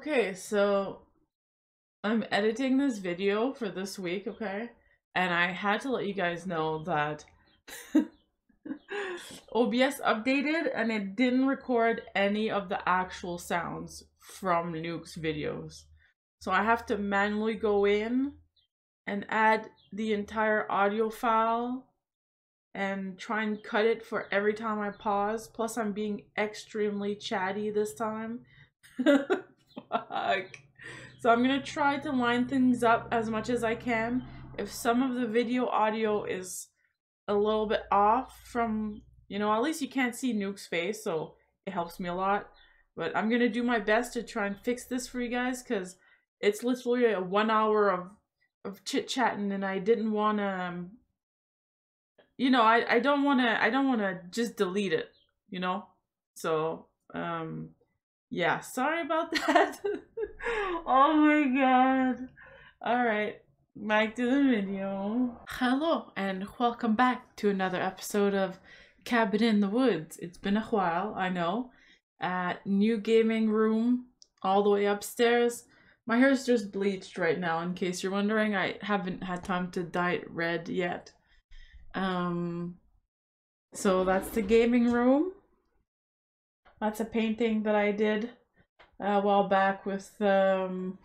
Okay, so I'm editing this video for this week, okay? And I had to let you guys know that OBS updated and it didn't record any of the actual sounds from Nuke's videos. So I have to manually go in and add the entire audio file and try and cut it for every time I pause. Plus I'm being extremely chatty this time. Fuck. So I'm gonna try to line things up as much as I can. If some of the video audio is a little bit off from, at least you can't see Nuke's face, so it helps me a lot. But I'm gonna do my best to try and fix this for you guys, because it's literally a 1 hour of chit-chatting, and I didn't wanna, I don't wanna just delete it, So, yeah, sorry about that. Oh my god. Alright, back to the video. Hello, and welcome back to another episode of Cabin in the Woods. It's been a while, I know. New gaming room, all the way upstairs. My hair's just bleached right now, in case you're wondering. I haven't had time to dye it red yet. So that's the gaming room. That's a painting that I did a while back with that's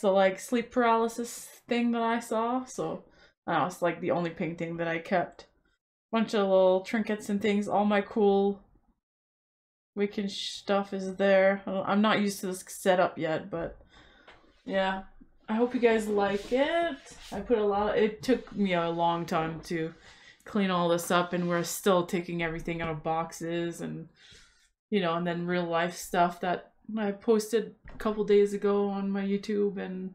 the sleep paralysis thing that I saw. So it's like the only painting that I kept. Bunch of little trinkets and things. All my cool Wiccan stuff is there. I'm not used to this setup yet, but yeah, I hope you guys like it. It took me a long time to clean all this up, and we're still taking everything out of boxes, and and then real life stuff that I posted a couple days ago on my YouTube. And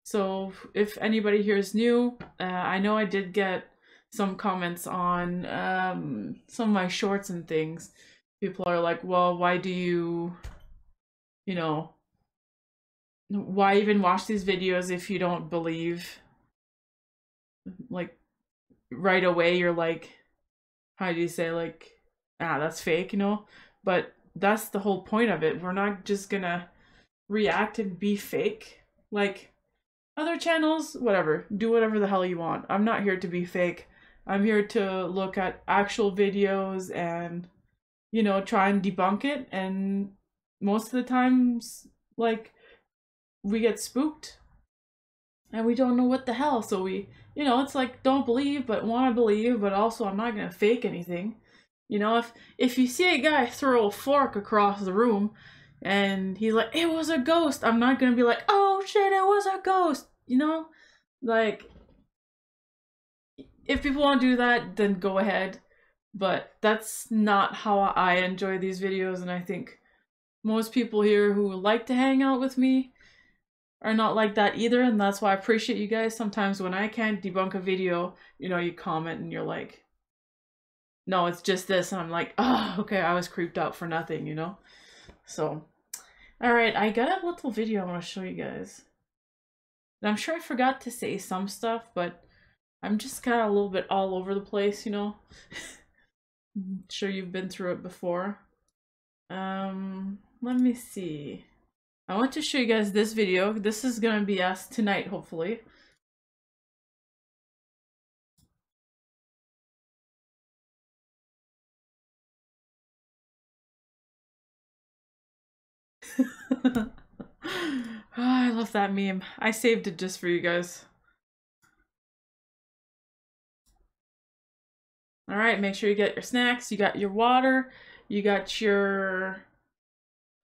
so if anybody here is new, I know I did get some comments on some of my shorts and things. People are like, well, why do you, why even watch these videos if you don't believe, like, right away you're like, how do you say, like, that's fake, But that's the whole point of it. We're not just gonna react and be fake. Like, other channels, whatever, do whatever the hell you want. I'm not here to be fake. I'm here to look at actual videos and, try and debunk it. And most of the times, like, we get spooked and we don't know what the hell. So we, it's like, don't believe, but want to believe, but also I'm not gonna fake anything. If you see a guy throw a fork across the room and he's like, it was a ghost, I'm not gonna be like, oh shit, it was a ghost, Like, if people want to do that, then go ahead. But that's not how I enjoy these videos, and I think most people here who like to hang out with me are not like that either, and that's why I appreciate you guys. Sometimes when I can't debunk a video, you comment and you're like, no, it's just this, and I'm like, oh, okay, I was creeped out for nothing, So, alright, I got a little video I want to show you guys. And I'm sure I forgot to say some stuff, but I'm just kind of a little bit all over the place, I'm sure you've been through it before. Let me see. I want to show you guys this video. This is gonna be us tonight, hopefully. Oh, I love that meme. I saved it just for you guys. Alright, make sure you get your snacks, you got your water, you got your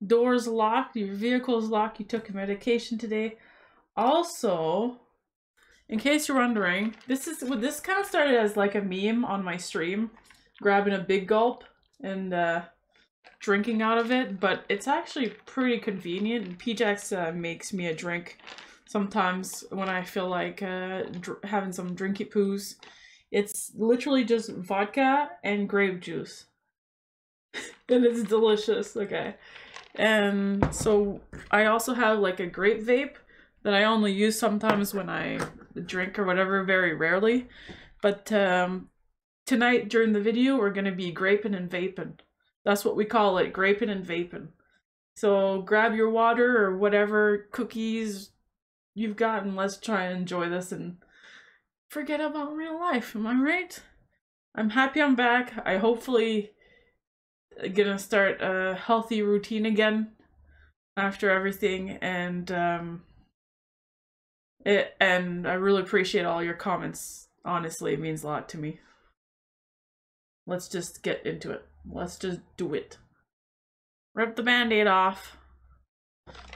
doors locked, your vehicle's locked, you took your medication today. Also, in case you're wondering, this kind of started as like a meme on my stream, grabbing a big gulp and drinking out of it, but it's actually pretty convenient. PJax makes me a drink sometimes when I feel like having some drinky poos. It's literally just vodka and grape juice. And it's delicious, okay. And so I also have like a grape vape that I only use sometimes when I drink or whatever, very rarely. But tonight during the video, we're gonna be graping and vaping. That's what we call it, graping and vaping. So grab your water or whatever cookies you've got and let's try and enjoy this and forget about real life. Am I right? I'm happy I'm back. I hopefully gonna start a healthy routine again after everything, and I really appreciate all your comments. Honestly, it means a lot to me. Let's just get into it. Let's just do it. Rip the band-aid off.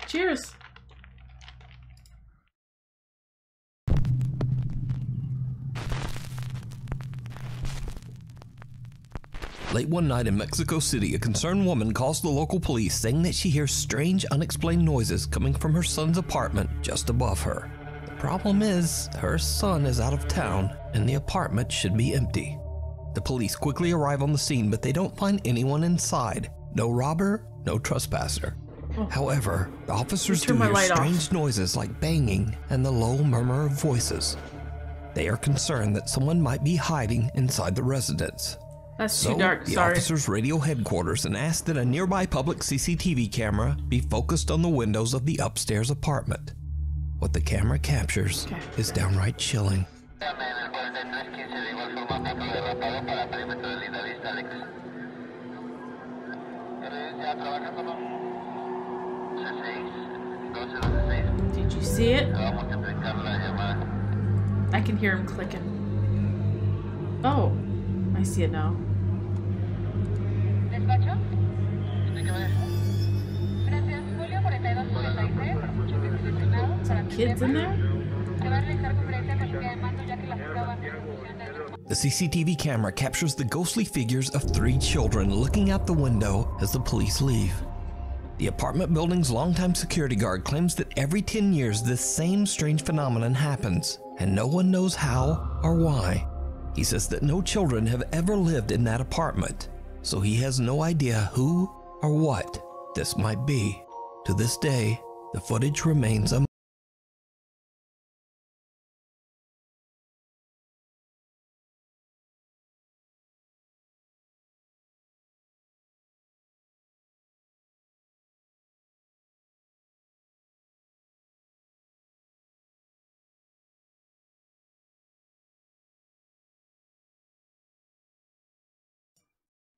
Cheers. Late one night in Mexico City, a concerned woman calls the local police saying that she hears strange, unexplained noises coming from her son's apartment just above her. The problem is, her son is out of town and the apartment should be empty. The police quickly arrive on the scene, but they don't find anyone inside. No robber, no trespasser. However, the officers do hear strange noises like banging and the low murmur of voices. They are concerned that someone might be hiding inside the residence. That's too dark, sorry. The officers radio headquarters and ask that a nearby public CCTV camera be focused on the windows of the upstairs apartment. What the camera captures is downright chilling. Did you see it? I can hear him clicking. Oh, I see it now. Some kids in there? The CCTV camera captures the ghostly figures of 3 children looking out the window as the police leave. The apartment building's longtime security guard claims that every 10 years this same strange phenomenon happens, and no one knows how or why. He says that no children have ever lived in that apartment, so he has no idea who or what this might be. To this day, the footage remains a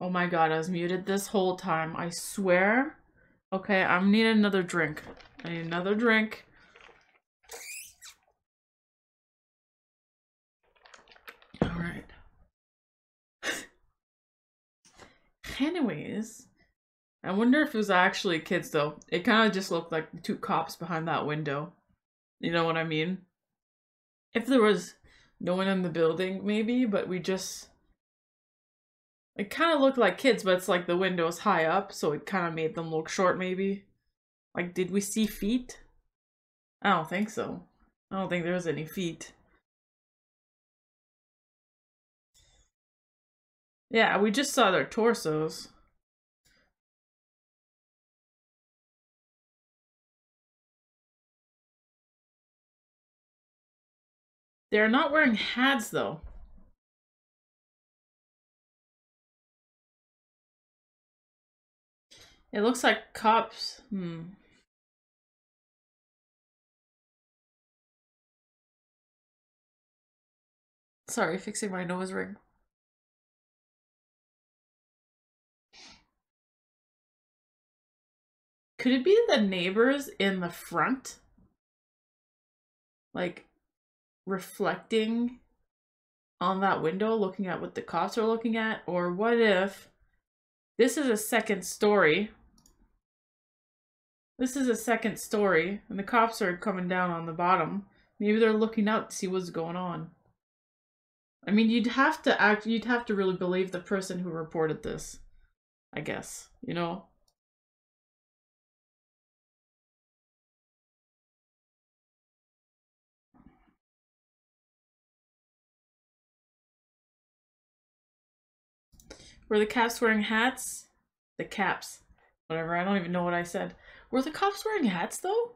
Oh my god, I was muted this whole time. I swear. Okay, I need another drink. I need another drink. Alright. Anyways, I wonder if it was actually kids though. It kind of just looked like 2 cops behind that window. You know what I mean? If there was no one in the building, maybe, but we just... It kind of looked like kids, but it's like the window's high up, so it kind of made them look short, maybe. Like, did we see feet? I don't think so. I don't think there was any feet. Yeah, we just saw their torsos. They're not wearing hats, though. It looks like cops. Sorry, fixing my nose ring. Could it be the neighbors in the front? Like, reflecting on that window, looking at what the cops are looking at? Or what if this is a second story? This is a second story, and the cops are coming down on the bottom. Maybe they're looking out to see what's going on. I mean, you'd have to really believe the person who reported this, I guess, you know? Were the cops wearing hats? The caps. Whatever, I don't even know what I said. Were the cops wearing hats, though?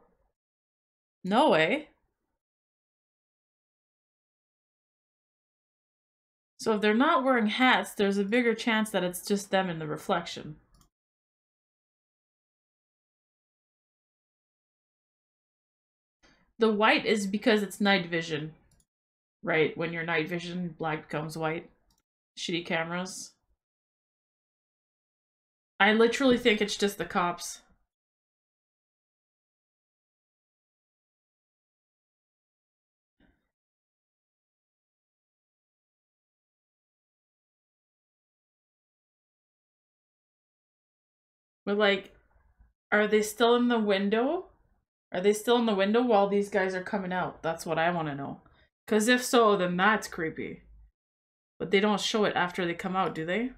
No way. So if they're not wearing hats, there's a bigger chance that it's just them in the reflection. The white is because it's night vision. Right? When you're night vision, black becomes white. Shitty cameras. I literally think it's just the cops. But like, are they still in the window? Are they still in the window while these guys are coming out? That's what I want to know. Because if so, then that's creepy. But they don't show it after they come out, do they?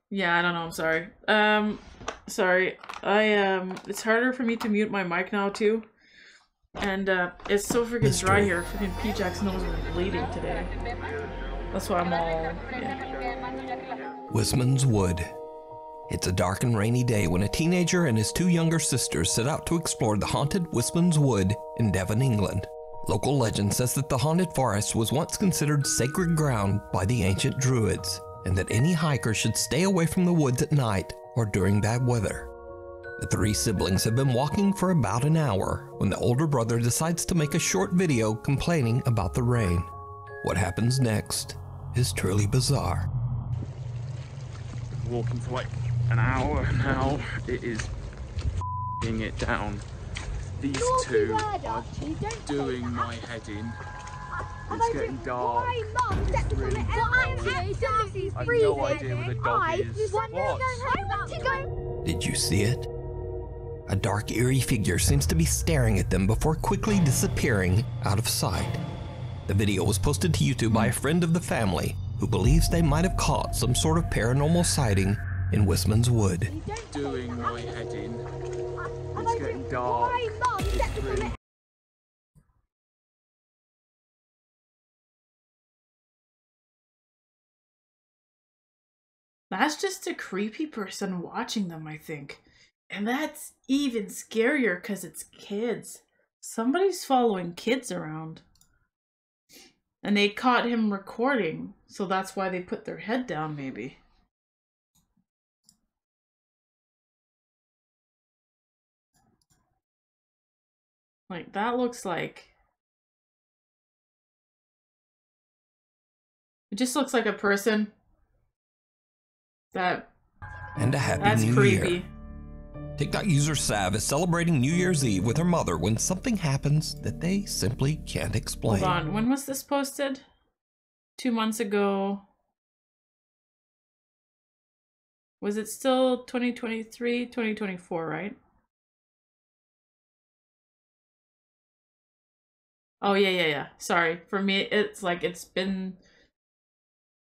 Yeah, I don't know, I'm sorry. Sorry. It's harder for me to mute my mic now too. And it's so freaking dry here. Freaking P-Jack's nose is bleeding today. That's why I'm all... Yeah. Wisman's Wood. It's a dark and rainy day when a teenager and his two younger sisters set out to explore the haunted Wisman's Wood in Devon, England. Local legend says that the haunted forest was once considered sacred ground by the ancient druids, and that any hiker should stay away from the woods at night or during bad weather. The three siblings have been walking for about an hour when the older brother decides to make a short video complaining about the rain. What happens next is truly bizarre. Walking for like an hour now, it is f***ing it down. These two are doing my head in. It's getting dark. It's really cold. I have no idea where the dog is. What? Did you see it? A dark, eerie figure seems to be staring at them before quickly disappearing out of sight. The video was posted to YouTube by a friend of the family who believes they might have caught some sort of paranormal sighting in Wisman's Wood. Doing my head in. It's getting dark. It's really... That's just a creepy person watching them, I think. And that's even scarier because it's kids. Somebody's following kids around. And they caught him recording, so that's why they put their head down, maybe. Like, that looks like... It just looks like a person that... And a happy that's new creepy. year. TikTok user Sav is celebrating New Year's Eve with her mother when something happens that they simply can't explain. Hold on, when was this posted? 2 months ago. Was it still 2023, 2024, right? Oh, yeah. Sorry. For me, it's like it's been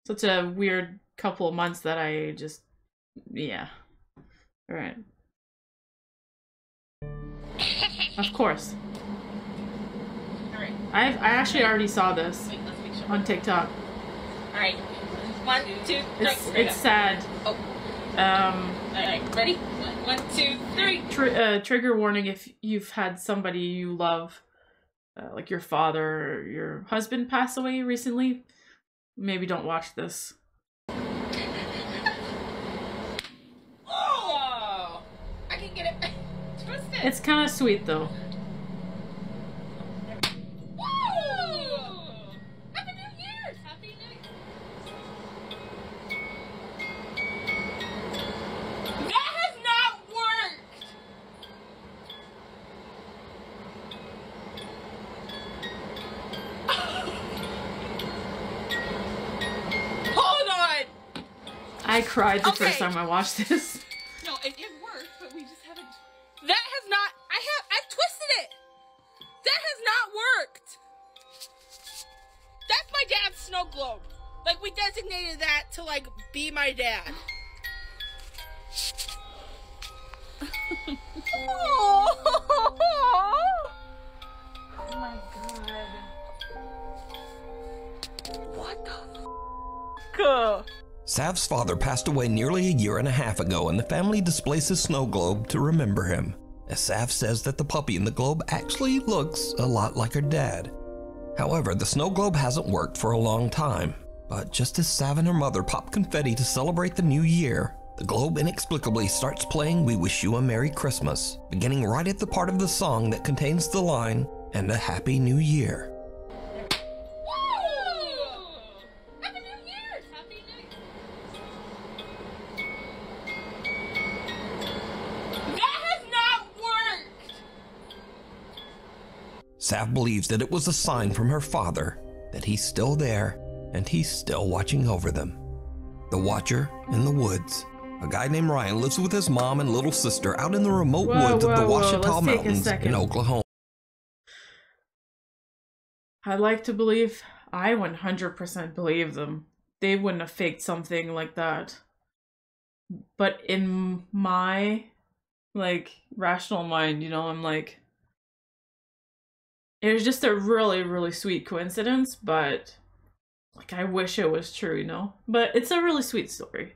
such a weird couple of months that I just, yeah. All right. Of course. Alright. I actually already saw this Let's make sure. on TikTok. Alright. 1, 2, 3. It's sad. Oh. Alright, ready? 1, 2, 3. Trigger warning if you've had somebody you love, like your father or your husband pass away recently. Maybe don't watch this. Oh! I can get it. Twist it. It's kind of sweet though. Woo! Happy New Year! Happy New Year! That has not worked! Hold on! I cried the Okay. first time I watched this. No, it worked, but we just haven't. That has not. I've twisted it. That has not worked. That's my dad's snow globe. Like we designated that to like be my dad. Oh my god. What the f? Sav's father passed away nearly a year and a half ago, and the family displays his snow globe to remember him, as Sav says that the puppy in the globe actually looks a lot like her dad. However, the snow globe hasn't worked for a long time. But just as Sav and her mother pop confetti to celebrate the new year, the globe inexplicably starts playing We Wish You a Merry Christmas, beginning right at the part of the song that contains the line, "And a Happy New Year." Happy New Year! Happy New Year! That has not worked! Sav believes that it was a sign from her father that he's still there and he's still watching over them. The Watcher in the Woods. A guy named Ryan lives with his mom and little sister out in the remote woods of the Ouachita Mountains in Oklahoma. I like to believe, I 100% believe them. They wouldn't have faked something like that. But in my, like, rational mind, you know, I'm like, it was just a really, really sweet coincidence, but, like, I wish it was true, you know? But it's a really sweet story.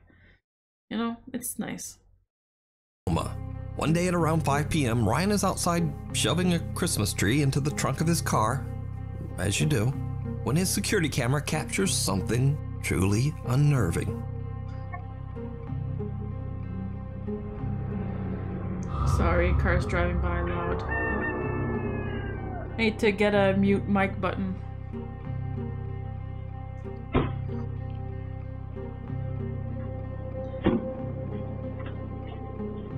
You know, it's nice. One day at around 5 p.m., Ryan is outside shoving a Christmas tree into the trunk of his car, as you do, when his security camera captures something truly unnerving. Sorry, car's driving by loud. Need to get a mute mic button.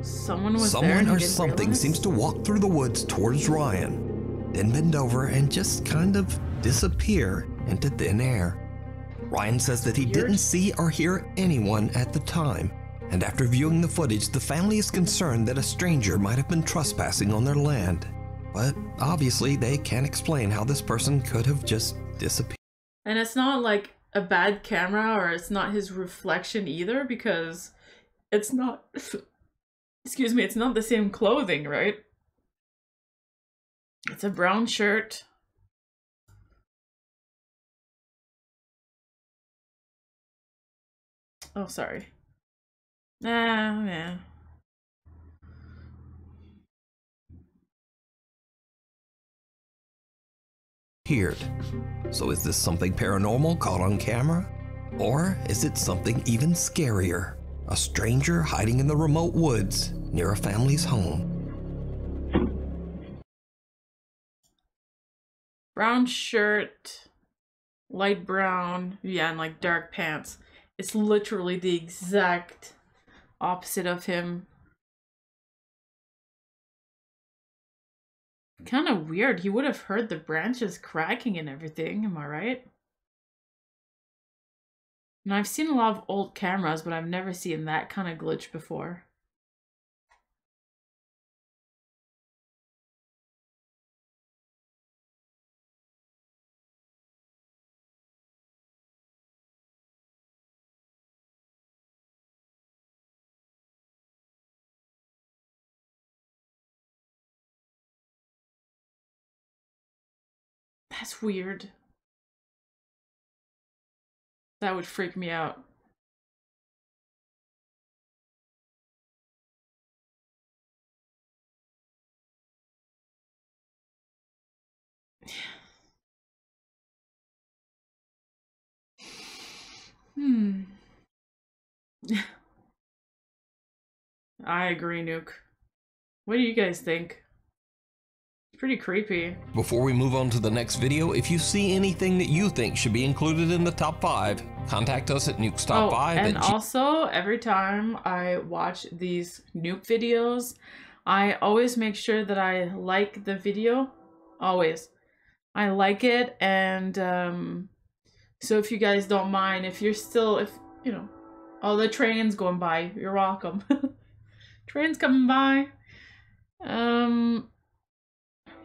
Someone or something seems to walk through the woods towards Ryan, then bend over and just kind of disappear into thin air. Ryan says that he didn't see or hear anyone at the time, and after viewing the footage, the family is concerned that a stranger might have been trespassing on their land. But obviously, they can't explain how this person could have just disappeared. And it's not like a bad camera, or it's not his reflection either, because it's not... Excuse me, it's not the same clothing, right? It's a brown shirt. Oh, sorry. Yeah. So is this something paranormal caught on camera? Or is it something even scarier? A stranger hiding in the remote woods near a family's home. Brown shirt, light brown, yeah, and like dark pants. It's literally the exact opposite of him. Kind of weird. He would have heard the branches cracking and everything, am I right? And I've seen a lot of old cameras, but I've never seen that kind of glitch before. That's weird. That would freak me out. I agree, Nuke. What do you guys think? It's pretty creepy. Before we move on to the next video, if you see anything that you think should be included in the top 5, contact us at Nuke's Top 5. And also, every time I watch these Nuke videos, I always make sure that I like the video. Always. I like it, and so if you guys don't mind, if you know, all the trains going by, you're welcome. Trains coming by.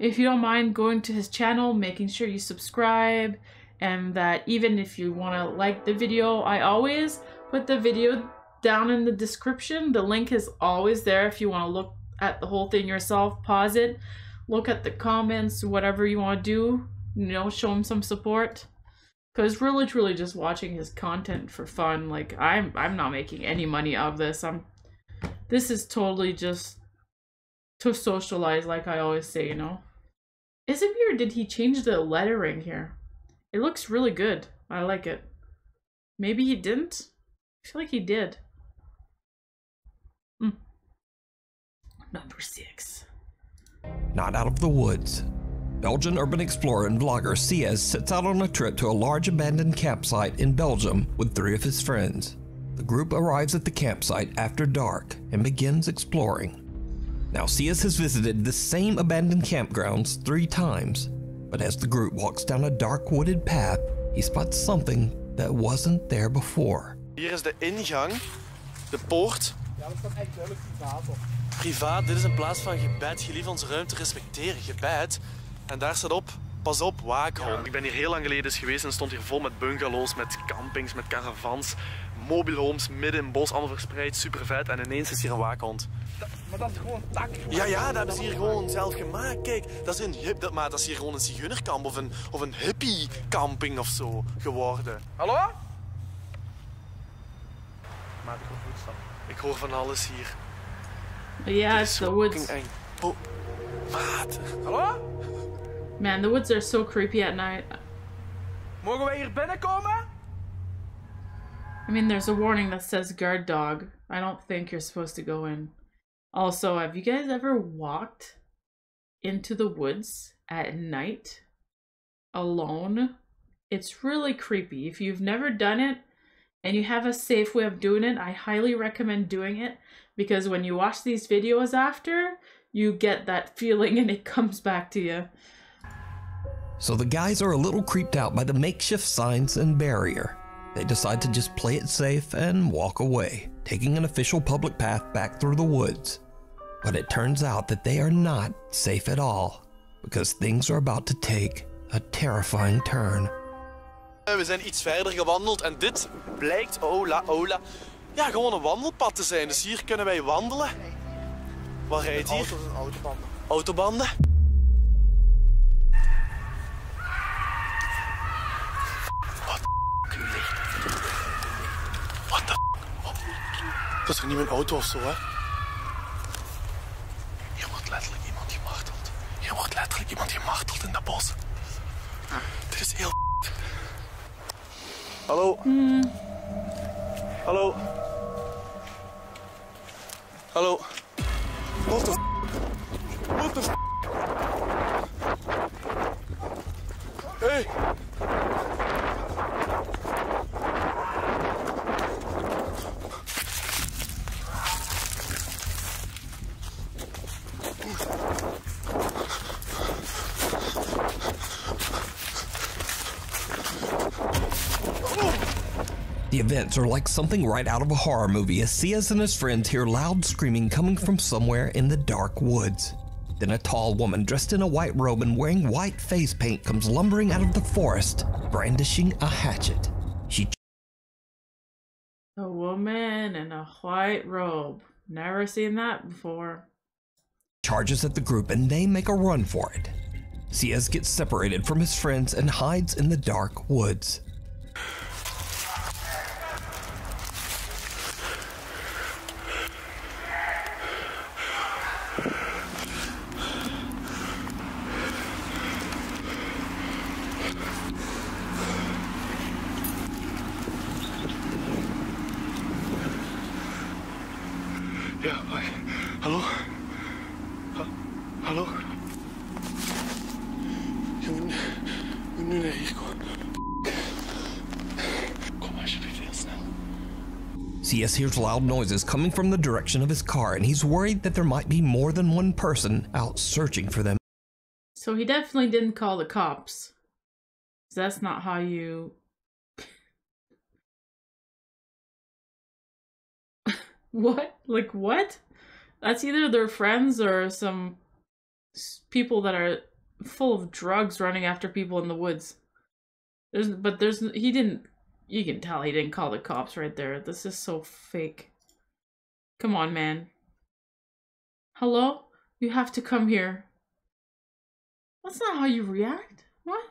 If you don't mind going to his channel, making sure you subscribe, and that even if you want to like the video, I always put the video down in the description. The link is always there if you want to look at the whole thing yourself, pause it, look at the comments, whatever you want to do, you know, show him some support. Because we're literally just watching his content for fun. Like, I'm not making any money out of this. This is totally just to socialize, like I always say, you know. Is it weird? Did he change the lettering here? It looks really good. I like it. Maybe he didn't? I feel like he did. Number 6. Not out of the woods. Belgian urban explorer and vlogger Siaz sets out on a trip to a large abandoned campsite in Belgium with 3 of his friends. The group arrives at the campsite after dark and begins exploring. Now, Siaz has visited the same abandoned campgrounds 3 times, but as the group walks down a dark wooded path, he spots something that wasn't there before. Hier is de ingang, de poort. Ja, dat staat echt duidelijk privaat op. Privaat, dit is een plaats van gebed. Gelief onze ruimte respecteren, gebed. En daar staat op, pas op, waakhond. Ik ben hier heel lang geleden eens geweest en stond hier vol met bungalows, met campings, met caravans, mobile homes, midden in het bos, allemaal verspreid, super vet. En ineens is hier een waakhond. Maar dat is gewoon tak. Ja, dat hebben ze hier gewoon zelf gemaakt. Kijk, dat is hier gewoon een zigeunerkamp of een hippie-camping of zo geworden. Hallo? Maat, ik hoor voetstappen. Ik hoor van alles hier. Yeah, it's the woods. Eng. Oh, maat. Hallo? Man, the woods are so creepy at night. Mogen wij hier binnenkomen? I mean, there's a warning that says guard dog. I don't think you're supposed to go in. Also, have you guys ever walked into the woods at night alone? It's really creepy. If you've never done it and you have a safe way of doing it, I highly recommend doing it, because when you watch these videos after, you get that feeling and it comes back to you. So the guys are a little creeped out by the makeshift signs and barrier. They decide to just play it safe and walk away, taking an official public path back through the woods. But it turns out that they are not safe at all, because things are about to take a terrifying turn. We zijn iets verder gewandeld en dit blijkt, ja, gewoon een wandelpad te zijn. Dus hier kunnen wij wandelen. Wat rijdt hier? Autobanden. Autobanden. Wat de licht. Wat de dat is er niet mijn auto of zo, hè? Hier wordt letterlijk iemand gemarteld. Hier wordt letterlijk iemand gemarteld in dat bos. Dit is heel Hallo? Hallo? Hallo? What the What the Hey! The events are like something right out of a horror movie as Siaz and his friends hear loud screaming coming from somewhere in the dark woods. Then a tall woman dressed in a white robe and wearing white face paint comes lumbering out of the forest, brandishing a hatchet. A woman in a white robe. Never seen that before. Charges at the group and they make a run for it. Siaz gets separated from his friends and hides in the dark woods. Ja, hallo? Hallo? Je moet nu naar hier komen. Kom alsjeblieft heel snel. Siaz hears loud noises coming from the direction of his car and he's worried that there might be more than one person out searching for them. So he definitely didn't call the cops. That's not how you... What? Like, what? That's either their friends or some people that are full of drugs running after people in the woods. He didn't, you can tell he didn't call the cops right there. This is so fake. Come on, man. Hello? You have to come here. That's not how you react. What?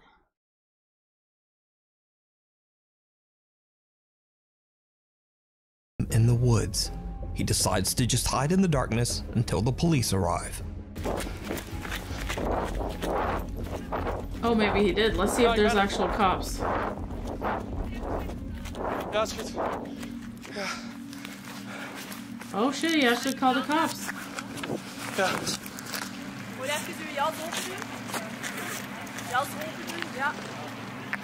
In the woods. He decides to just hide in the darkness until the police arrive. Oh, maybe he did. Let's see if there's actual cops. Ja, is goed. Ja. Oh shit, he actually called the cops. Ja. Moet je even uw jas open doen? Jas open doen, ja.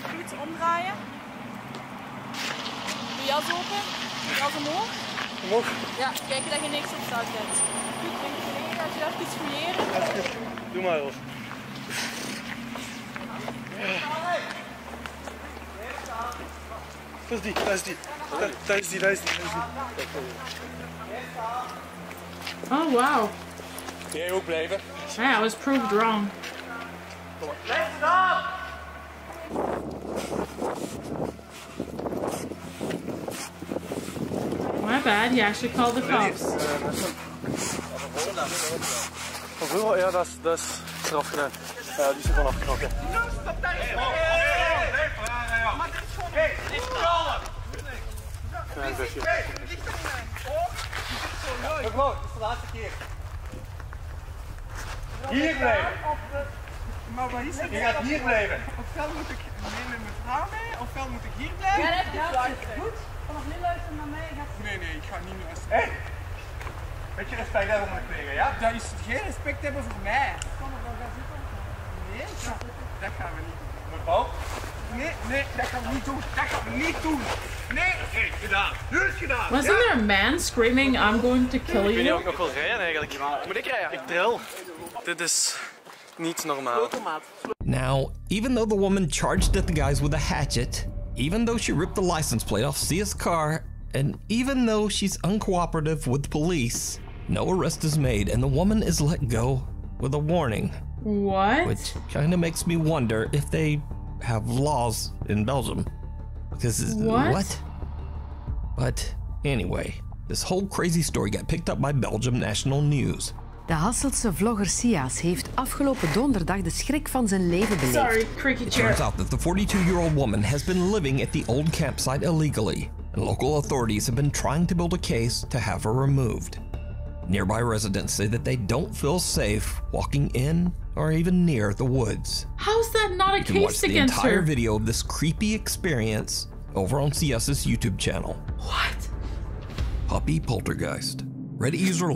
Goed, omdraaien. Doe jas open. Jas omhoog. Omhoog. Ja, kijken dat je niks op zak hebt. Goed, denk je beneden, als je even fouilleren. Ja, is goed. Doe maar, Rolf. Dat is die, dat is die. Dat is die, dat is die. Oh wow. Jij ook blijven. Yeah, I was proved wrong. Blijf staan! My bad, he actually called the cops. Hoeveel? Ja, dat is eraf gedaan. Ja, die is er vanaf geknokken. Stop daar eens! Maar dit is gewoon... Hé, niet kallen! Ja, ik zeg je. Hé, ligt er niet aan. Mevrouw, dit is de laatste keer. Hier blijven! Maar wat is het? Je gaat hier blijven. Ofwel moet ik mee met mijn vrouw mee, ofwel moet ik hier blijven. Ja, dat is luisteren. Goed? Vanaf nu luisteren naar mij. Nee, ik ga niet luisteren. Hé! Beetje respect hebben voor mijn kleren, ja? Dat is geen respect hebben voor mij. Kom er dan gaan zitten. Nee, dat gaan we niet doen. Mevrouw? Nee, dat gaan we niet doen. Dat gaan we niet doen. Nee, oké, gedaan. Nu is gedaan. Wasn't there a man screaming, I'm going to kill Ik weet niet of you? ik nog wil rijden eigenlijk. Moet ik rijden? Ik tril. Dit is niet normaal. Now, even though the woman charged at the guys with a hatchet, even though she ripped the license plate off Sia's car, and even though she's uncooperative with police, no arrest is made and the woman is let go with a warning. What? Which kinda makes me wonder if they have laws in Belgium. Because What? But anyway, this whole crazy story got picked up by Belgium National News. De Hasseltse vlogger Sias heeft afgelopen donderdag de schrik van zijn leven beleefd. Sorry, creaky It chair. turns out that the 42-year-old woman has been living at the old campsite illegally, and local authorities have been trying to build a case to have her removed. Nearby residents say that they don't feel safe walking in or even near the woods. How's that not a You can watch case the against entire her? video of this creepy experience over on CS's YouTube channel. What? Puppy Poltergeist. Reddit user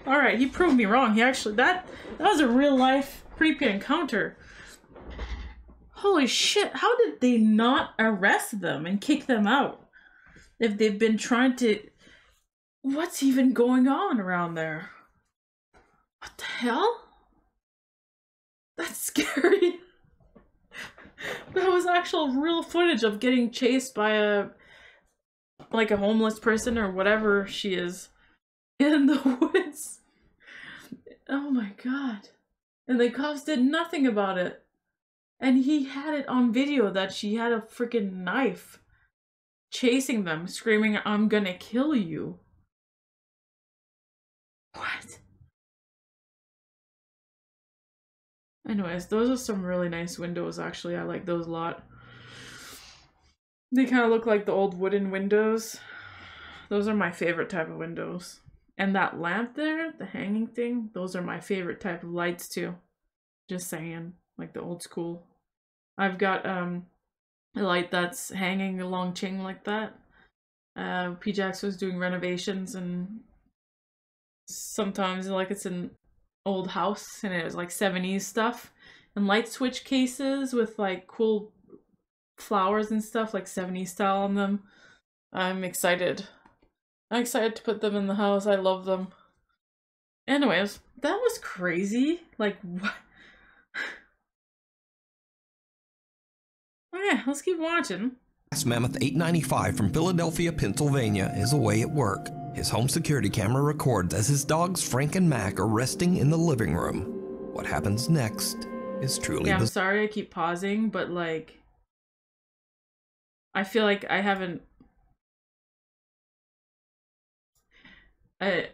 Alright, he proved me wrong. He actually, that was a real life creepy encounter. Holy shit, how did they not arrest them and kick them out? If they've been trying to... What's even going on around there? What the hell? That's scary. That was actual real footage of getting chased by a homeless person or whatever she is in the woods. Oh my god. And the cops did nothing about it. And he had it on video that she had a freaking knife chasing them, screaming, I'm gonna kill you. What? Anyways, those are some really nice windows, actually. I like those a lot. They kind of look like the old wooden windows. Those are my favorite type of windows. And that lamp there, the hanging thing, those are my favorite type of lights too. Just saying, like the old school. I've got a light that's hanging along chain like that. PJax was doing renovations, and sometimes like it's an old house and it was like 70s stuff, and light switch cases with like cool flowers and stuff like 70s style on them. I'm excited to put them in the house. I love them. Anyways, that was crazy. Like, what? Okay, let's keep watching. Mammoth 895 from Philadelphia, Pennsylvania is away at work. His home security camera records as his dogs Frank and Mac are resting in the living room. What happens next is truly I'm sorry I keep pausing, but like, I feel like I haven't... I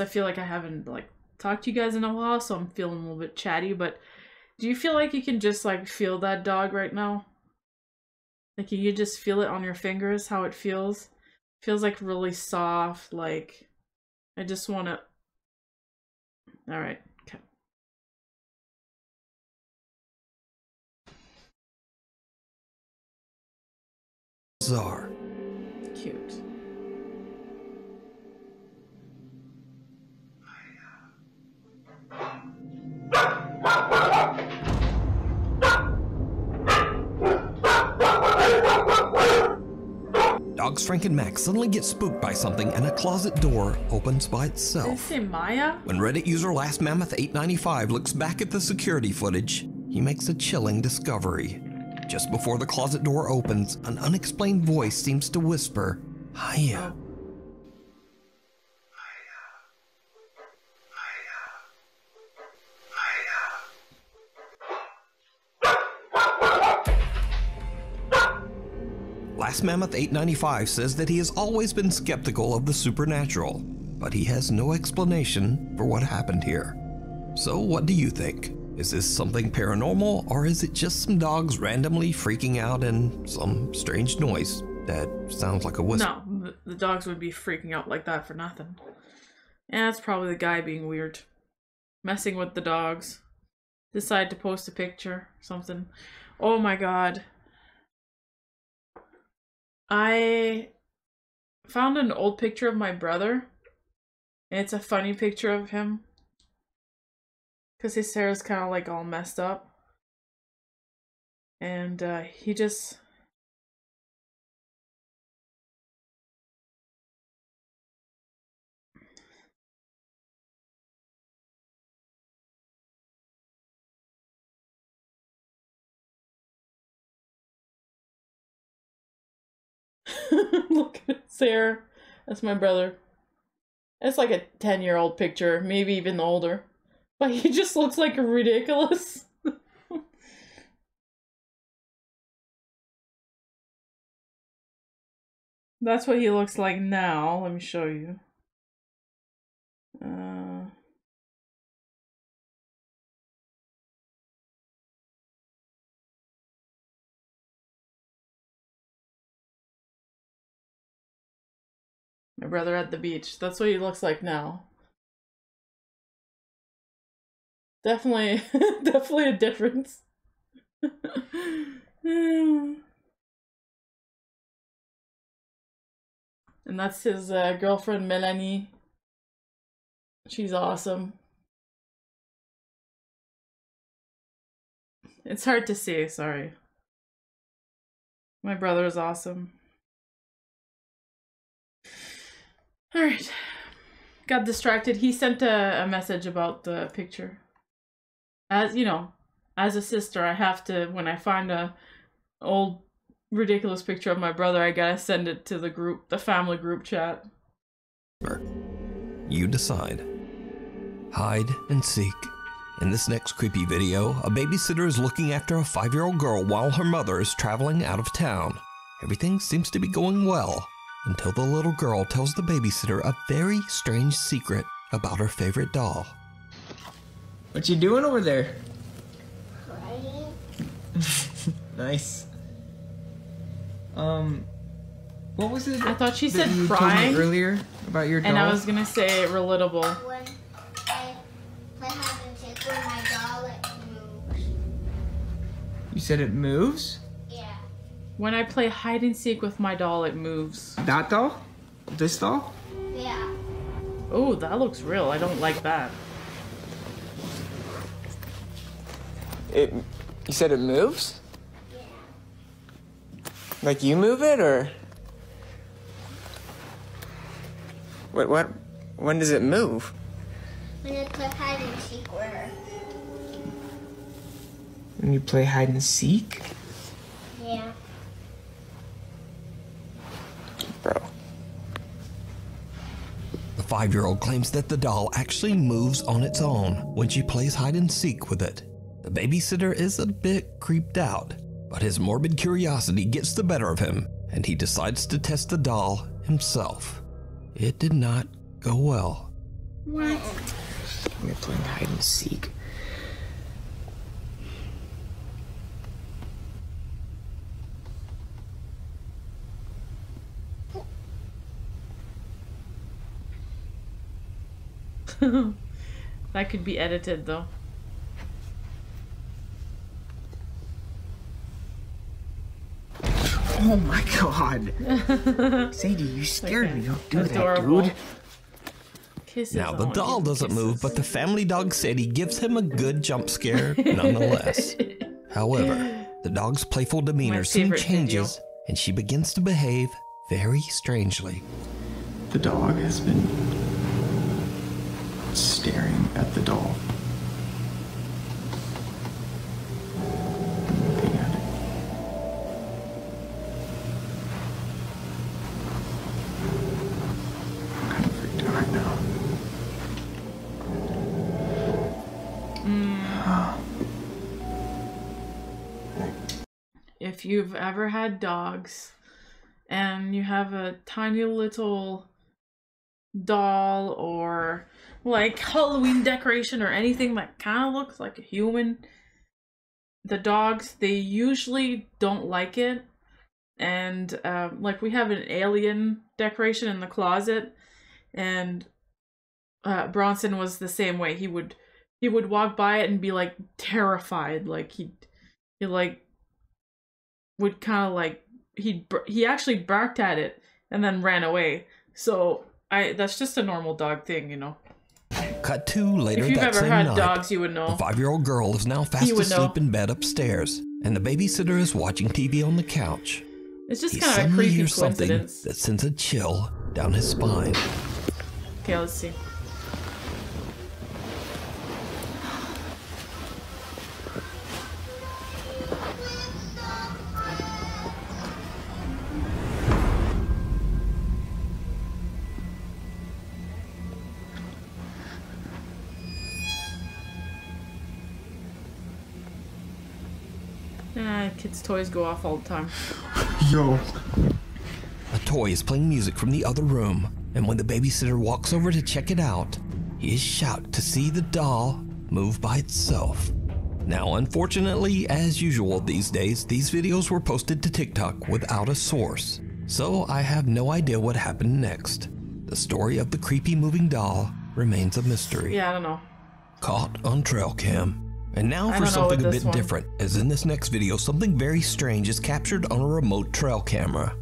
feel like I haven't like talked to you guys in a while, so I'm feeling a little bit chatty, but do you feel like you can just like feel that dog right now? Like you just feel it on your fingers, how it feels? Feels like really soft, like I just want to... Alright, okay. bizarre. Cute. Dogs Frank and Max suddenly get spooked by something and a closet door opens by Did it itself. say Maya? When Reddit user Last Mammoth 895 looks back at the security footage, he makes a chilling discovery. Just before the closet door opens, an unexplained voice seems to whisper, "Hiya." Last Mammoth 895 says that he has always been skeptical of the supernatural, but he has no explanation for what happened here. So what do you think? Is this something paranormal, or is it just some dogs randomly freaking out and some strange noise that sounds like a whistle? No, the dogs would be freaking out like that for nothing. Yeah, it's probably the guy being weird. Messing with the dogs. Decide to post a picture, something. Oh my god. I found an old picture of my brother. And it's a funny picture of him. Because his hair is kind of like all messed up. And he just... Look at his hair. That's my brother. It's like a 10-year-old picture, maybe even older. But he just looks like ridiculous. That's what he looks like now. Let me show you. My brother at the beach. That's what he looks like now. Definitely, definitely a difference. And that's his girlfriend, Melanie. She's awesome. It's hard to see, sorry. My brother is awesome. Alright. Got distracted. He sent a message about the picture. As, you know, as a sister, I have to, when I find a old ridiculous picture of my brother, I gotta send it to the group, the family group chat. You decide. Hide and seek. In this next creepy video, a babysitter is looking after a 5-year-old girl while her mother is traveling out of town. Everything seems to be going well, until the little girl tells the babysitter a very strange secret about her favorite doll. What you doing over there? Crying. Nice. What was it? I thought she said you crying told me earlier about your doll? and I was gonna say relatable. When I play hide and seek with my doll, it moves. You said it moves? Yeah. When I play hide and seek with my doll, it moves. That doll? This doll? Yeah. Oh, that looks real. I don't like that. You said it moves? Yeah. Like you move it, or? What? When does it move? When I play hide and seek with her. When you play hide and seek? Yeah. Bro. The 5-year-old claims that the doll actually moves on its own when she plays hide and seek with it. The babysitter is a bit creeped out, but his morbid curiosity gets the better of him, and he decides to test the doll himself. It did not go well. What? We're playing hide and seek. That could be edited though. Oh my god. Sadie, you scared me. Don't do Adorable. that, dude. Kisses Now, the on doll you, doesn't kisses. move, but the family dog Sadie gives him a good jump scare nonetheless. However, the dog's playful demeanor soon changes, and she begins to behave very strangely. The dog has been staring at the doll. Looking at it. I'm kind of freaked out right now. If you've ever had dogs and you have a tiny little doll or like Halloween decoration or anything that kind of looks like a human, the dogs, they usually don't like it. And like we have an alien decoration in the closet, and Bronson was the same way. He would walk by it and be like terrified, like he like would kind of like he actually barked at it and then ran away. So that's just a normal dog thing, you know. Cut to later if you've that ever same had night, dogs, you would know. the 5-year-old girl is now fast asleep in bed upstairs, and the babysitter is watching TV on the couch. It's just He kind of a suddenly creepy hears something coincidence. that sends a chill down his spine. Okay, let's see. Kids' toys go off all the time. Yo. A toy is playing music from the other room, and when the babysitter walks over to check it out, he is shocked to see the doll move by itself. Now, unfortunately, as usual these days, these videos were posted to TikTok without a source, so I have no idea what happened next. The story of the creepy moving doll remains a mystery. Yeah, I don't know. Caught on trail cam. And now for something a bit different, as in this next video, something very strange is captured on a remote trail camera.